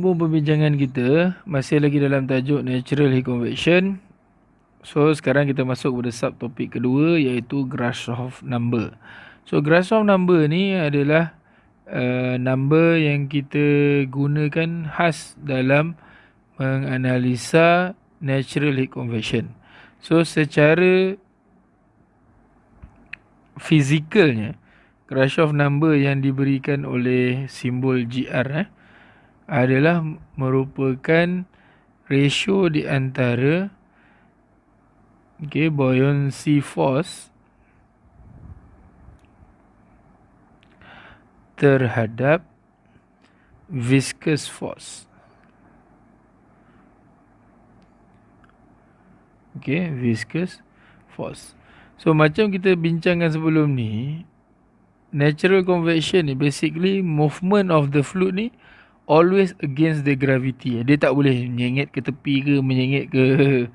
sambung perbincangan kita. Masih lagi dalam tajuk Natural Heat Convection. So sekarang kita masuk pada subtopik kedua, iaitu Grashof number. So Grashof number ni adalah number yang kita gunakan khas dalam menganalisa Natural Heat Convection. So secara fizikalnya, Grashof number yang diberikan oleh simbol GR adalah merupakan ratio di antara buoyancy force terhadap viscous force. Viscous force. So macam kita bincangkan sebelum ni, natural convection ni basically movement of the fluid ni always against the gravity. Dia tak boleh menyengit ke tepi ke, menyengit ke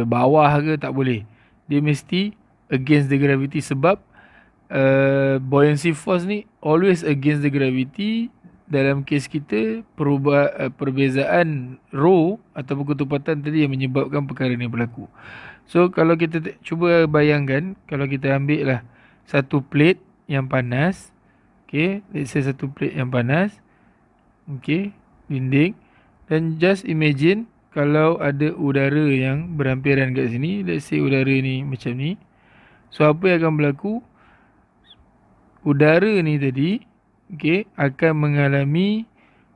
bawah ke, tak boleh. Dia mesti against the gravity sebab buoyancy force ni always against the gravity. Dalam kes kita, perbezaan rho ataupun ketepatan tadi yang menyebabkan perkara ni berlaku. So kalau kita cuba bayangkan, kalau kita ambil lah satu plate yang panas, let's say satu plate yang panas, dinding, dan just imagine kalau ada udara yang berhampiran kat sini. Let's say udara ni macam ni. So apa yang akan berlaku? Udara ni tadi akan mengalami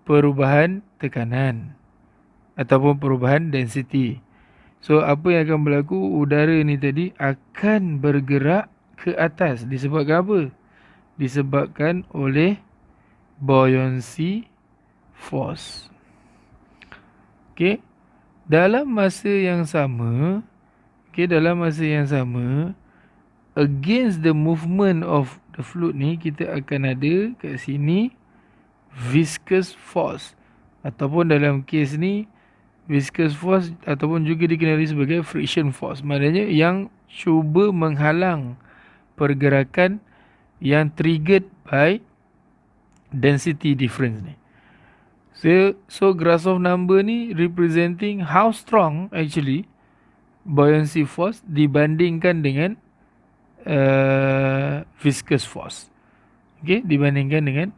perubahan tekanan ataupun perubahan density. So apa yang akan berlaku? Udara ni tadi akan bergerak ke atas. Disebabkan apa? Disebabkan oleh buoyancy force. Dalam masa yang sama, against the movement of the fluid ni, kita akan ada kat sini viscous force, ataupun dalam kes ni viscous force ataupun juga dikenali sebagai friction force. Maknanya yang cuba menghalang pergerakan yang triggered by density difference ni. So Grashof number ni representing how strong actually buoyancy force dibandingkan dengan viscous force. Dibandingkan dengan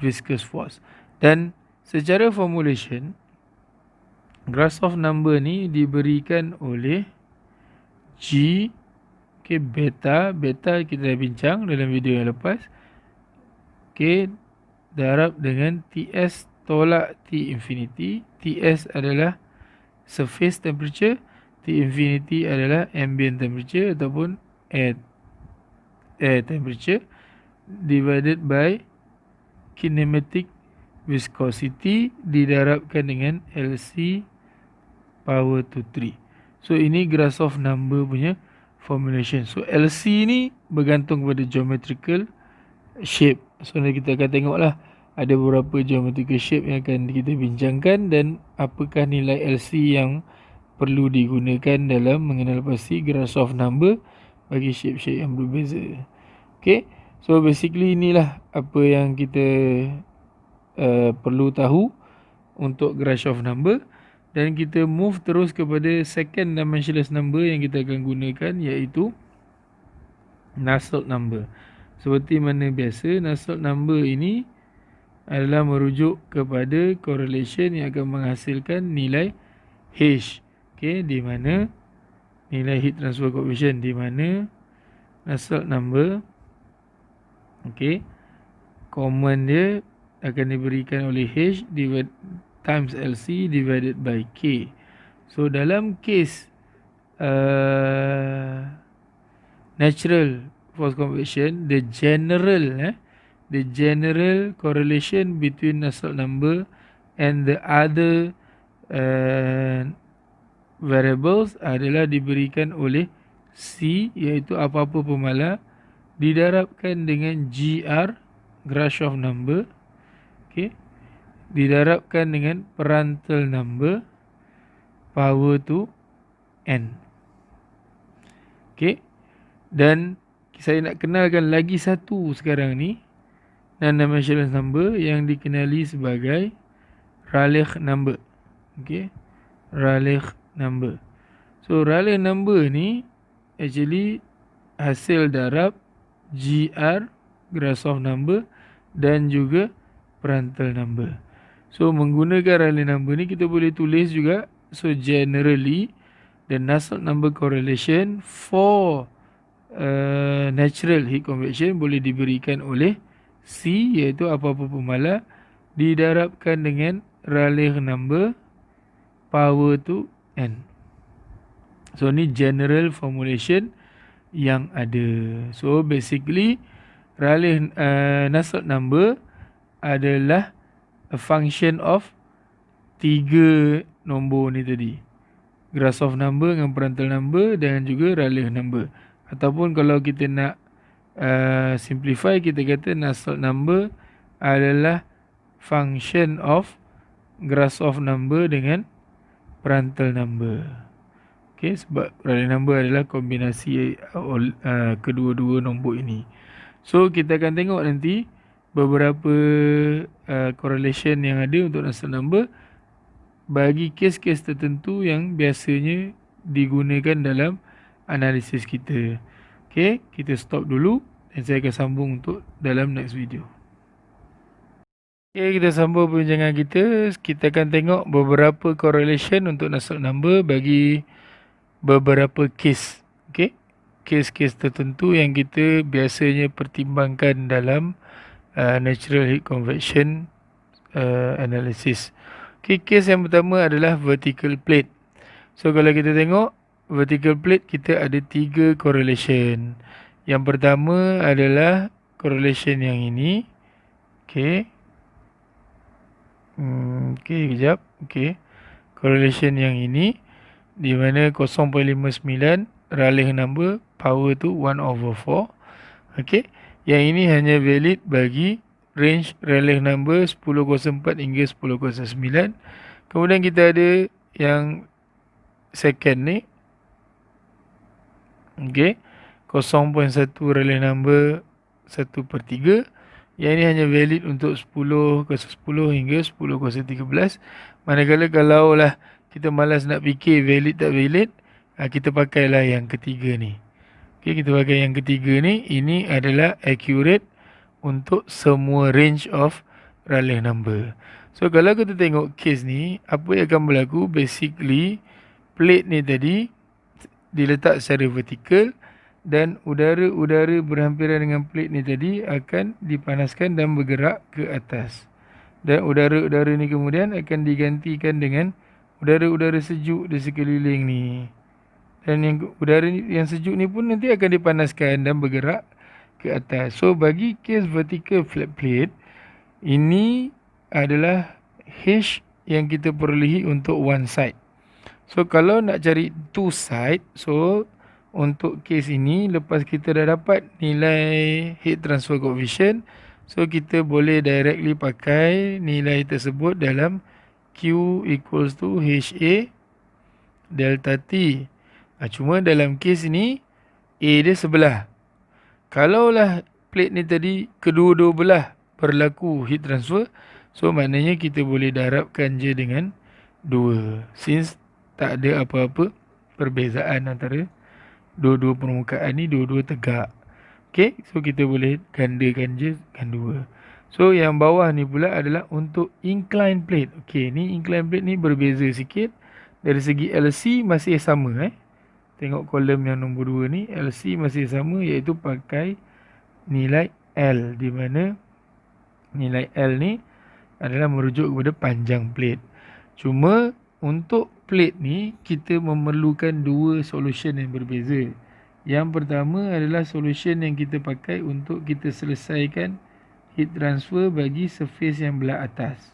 viscous force. Dan secara formulation, Grashof number ni diberikan oleh G, beta kita dah bincang dalam video yang lepas. Darab dengan Ts tolak T infinity. Ts adalah surface temperature, T infinity adalah ambient temperature ataupun air temperature, divided by kinematic viscosity didarabkan dengan LC power to 3. So ini Grashof number punya formulation. So LC ni bergantung kepada geometrical shape. So nanti kita akan tengok lah ada beberapa geometrical shape yang akan kita bincangkan dan apakah nilai LC yang perlu digunakan dalam mengenal pasti Grashof number bagi shape-shape yang berbeza. So basically inilah apa yang kita perlu tahu untuk Grashof number. Dan kita move terus kepada second dimensionless number yang kita akan gunakan, iaitu Nusselt number. Seperti mana biasa, Nusselt number ini adalah merujuk kepada correlation yang akan menghasilkan nilai H. Di mana nilai heat transfer coefficient, di mana Nusselt number common dia akan diberikan oleh H times LC divided by K. So dalam kes natural force convection, the general correlation between Nusselt number and the other variables adalah diberikan oleh C, iaitu apa-apa pemalar, didarabkan dengan GR, Grashof number, didarabkan dengan Prandtl number, power to N. Dan saya nak kenalkan lagi satu sekarang ni, non-dimensional number yang dikenali sebagai Rayleigh number. Okay, Rayleigh number. So Rayleigh number ni actually hasil darab GR, Grashof number, dan juga Prandtl number. So menggunakan Rayleigh number ni kita boleh tulis juga. So generally the Nusselt number correlation for natural heat convection boleh diberikan oleh C, iaitu apa-apa pemala didarabkan dengan Rayleigh number power to n. So ni general formulation yang ada. So basically Rayleigh Nusselt number adalah a function of 3 nombor ni tadi. Grashof number dengan Prandtl number dan juga Rayleigh number. Ataupun kalau kita nak simplify, kita kata Nusselt number adalah function of Grashof number dengan Prandtl number. Okay, sebab Rayleigh number adalah kombinasi kedua-dua nombor ini. So kita akan tengok nanti beberapa correlation yang ada untuk Nusselt number bagi kes-kes tertentu yang biasanya digunakan dalam analisis kita. Okay, kita stop dulu dan saya akan sambung untuk dalam next video. Okay, kita sambung perbincangan kita. Kita akan tengok beberapa correlation untuk Nusselt number bagi beberapa kes. Okay, kes-kes tertentu yang kita biasanya pertimbangkan dalam natural heat convection analysis. Okay, kes yang pertama adalah vertical plate. So kalau kita tengok vertical plate, kita ada 3 correlation. Yang pertama adalah correlation yang ini. Okay. Kejap. Okay. Correlation yang ini di mana 0.59 Rayleigh number power to 1/4. Okay. Yang ini hanya valid bagi range Rayleigh number 10.04 hingga 10.09. Kemudian kita ada yang second ni. Okay, 0.1 Rayleigh number 1/3. Yang ini hanya valid untuk 10.10 hingga 10.13. Manakala kalau lah kita malas nak fikir valid tak valid, kita pakailah yang ketiga ni. Okay, kita pakai yang ketiga ni. Ini adalah accurate untuk semua range of Rayleigh number. So kalau kita tengok case ni, apa yang akan berlaku? Basically plate ni tadi diletak secara vertikal dan udara-udara berhampiran dengan plate ni tadi akan dipanaskan dan bergerak ke atas. Dan udara-udara ni kemudian akan digantikan dengan udara-udara sejuk di sekeliling ni. Dan yang udara yang sejuk ni pun nanti akan dipanaskan dan bergerak ke atas. So bagi kes vertical flat plate, ini adalah H yang kita perolehi untuk one side. So kalau nak cari two side, so untuk kes ini lepas kita dah dapat nilai heat transfer coefficient, so kita boleh directly pakai nilai tersebut dalam Q equals to HA delta T. Cuma dalam kes ini A dia sebelah. Kalaulah plate ni tadi kedua-dua belah berlaku heat transfer, so maknanya kita boleh darabkan je dengan 2. Since tak ada apa-apa perbezaan antara dua-dua permukaan ni, dua-dua tegak. Okay, so kita boleh gandakan je dengan 2. So yang bawah ni pula adalah untuk inclined plate. Okay, ni inclined plate ni berbeza sikit. Dari segi LC masih sama. Tengok kolom yang nombor 2 ni, LC masih sama, iaitu pakai nilai L, di mana nilai L ni adalah merujuk kepada panjang plate. Cuma untuk plate ni kita memerlukan 2 solution yang berbeza. Yang pertama adalah solution yang kita pakai untuk kita selesaikan heat transfer bagi surface yang belah atas.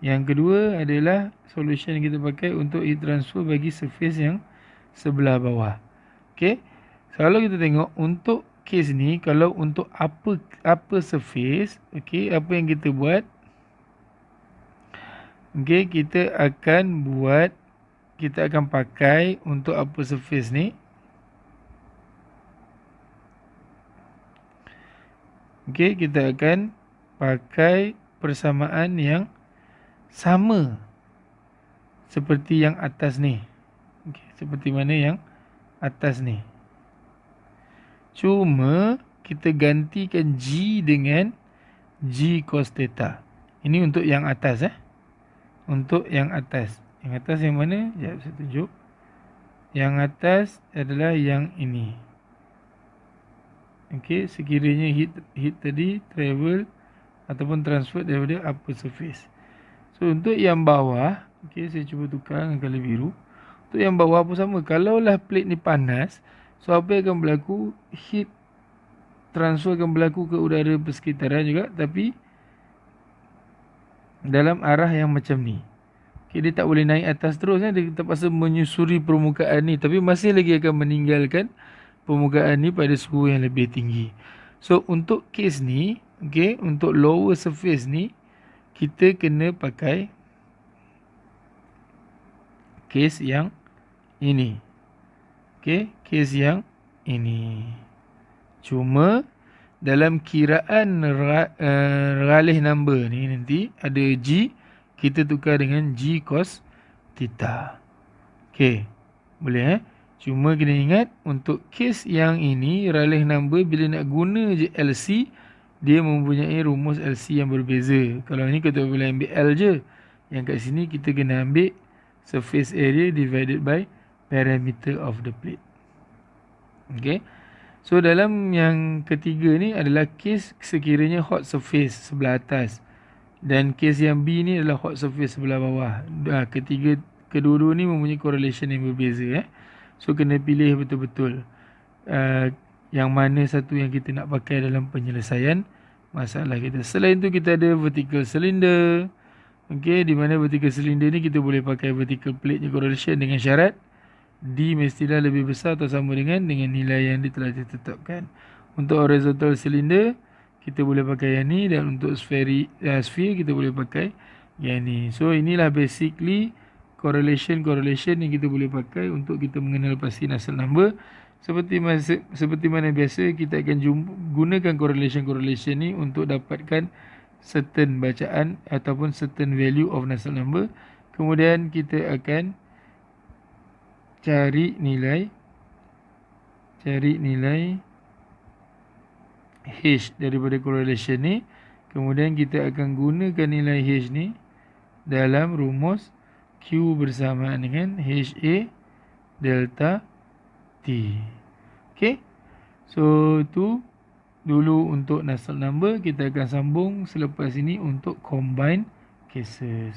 Yang kedua adalah solution yang kita pakai untuk heat transfer bagi surface yang sebelah bawah. Okey. Kalau kita tengok untuk kes ni, kalau untuk upper surface, okey, apa yang kita buat? Okey, kita akan pakai untuk upper surface ni. Okey, kita akan pakai persamaan yang sama seperti yang atas ni. Okay, seperti mana yang atas ni. Cuma kita gantikan G dengan G cos theta. Ini untuk yang atas Untuk yang atas. Yang atas yang mana? Sekejap saya tunjuk. Yang atas adalah yang ini. Okey, sekiranya heat tadi travel ataupun transfer daripada upper surface. So untuk yang bawah, okey, saya cuba tukar dengan color biru. Untuk yang bawah pun sama. Kalaulah plate ni panas, so apa yang akan berlaku? Heat transfer akan berlaku ke udara persekitaran juga, tapi dalam arah yang macam ni. Okay, dia tak boleh naik atas terus Dia terpaksa menyusuri permukaan ni, tapi masih lagi akan meninggalkan permukaan ni pada suhu yang lebih tinggi. So untuk kes ni, okay, untuk lower surface ni, kita kena pakai kes yang ini. Okay, kes yang ini. Cuma dalam kiraan Rayleigh number ni nanti ada G, kita tukar dengan G cos theta. Okey, boleh Cuma kena ingat untuk kes yang ini Rayleigh number bila nak guna je LC, dia mempunyai rumus LC yang berbeza. Kalau ni kita boleh ambil L je. Yang kat sini kita kena ambil surface area divided by perimeter of the plate. Okey. So dalam yang ketiga ni adalah kes sekiranya hot surface sebelah atas, dan kes yang B ni adalah hot surface sebelah bawah. Kedua-dua ni mempunyai correlation yang berbeza So kena pilih betul-betul yang mana satu yang kita nak pakai dalam penyelesaian masalah kita. Selain tu kita ada vertical cylinder. Okey, di mana vertical cylinder ni kita boleh pakai vertical plate correlation dengan syarat D mestilah lebih besar atau sama dengan nilai yang telah ditetapkan. Untuk horizontal cylinder kita boleh pakai yang ni, dan untuk sphere kita boleh pakai yang ni. So inilah basically correlation yang kita boleh pakai untuk kita mengenal pasti Nusselt number. Seperti mana biasa, kita akan gunakan correlation ni untuk dapatkan certain bacaan ataupun certain value of Nusselt number. Kemudian kita akan cari nilai H daripada correlation ni. Kemudian kita akan gunakan nilai H ni dalam rumus Q bersamaan dengan HA delta T. Okay, so tu dulu untuk Nusselt number. Kita akan sambung selepas ini untuk combine cases.